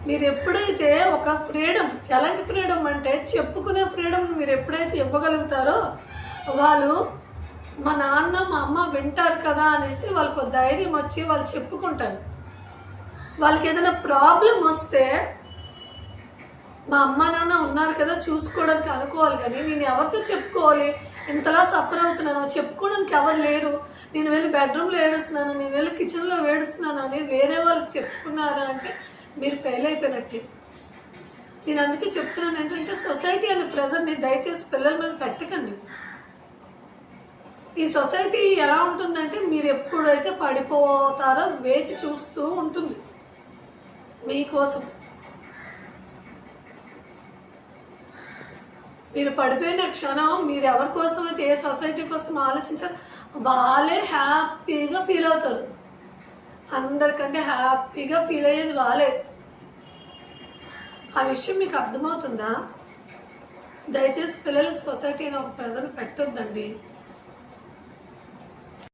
మీరు ఎప్పుడైతే ఒక ఫ్రీడమ్, ఎలాంటి ఫ్రీడమ్ అంటే చెప్పుకునే ఫ్రీడమ్ మీరు ఎప్పుడైతే ఇవ్వగలుగుతారో వాళ్ళు మా నాన్న మా అమ్మ వింటారు కదా అనేసి వాళ్ళకు ధైర్యం వచ్చి వాళ్ళు చెప్పుకుంటారు. వాళ్ళకి ఏదైనా ప్రాబ్లం వస్తే మా అమ్మ నాన్న ఉన్నారు కదా చూసుకోవడానికి అనుకోవాలి, కానీ నేను ఎవరితో చెప్పుకోవాలి, ఇంతలా సఫర్ అవుతున్నాను చెప్పుకోవడానికి ఎవరు లేరు, నేను వెళ్ళి బెడ్రూమ్లో ఏడుస్తున్నాను, నేను వెళ్ళి కిచెన్లో ఏడుస్తున్నాను అని వేరే వాళ్ళకి చెప్పుకున్నారా అంటే మీరు ఫెయిల్ అయిపోయినట్టే. నేను అందుకే చెప్తున్నాను ఏంటంటే సొసైటీ అనే ప్రెజర్ని దయచేసి పిల్లల మీద పెట్టకండి. ఈ సొసైటీ ఎలా ఉంటుందంటే మీరు ఎప్పుడైతే పడిపోతారో వేచి చూస్తూ ఉంటుంది మీకోసం. మీరు పడిపోయిన క్షణం మీరు ఎవరి కోసం అయితే ఏ సొసైటీ కోసం ఆలోచించారు వాళ్ళే హ్యాపీగా ఫీల్ అవుతారు. అందరికంటే హ్యాపీగా ఫీల్ అయ్యేది వాళ్ళే. ఆ విషయం మీకు అర్థమవుతుందా? దయచేసి పిల్లలకి సొసైటీ అని ఒక ప్రెజర్ పెట్టొద్దండి.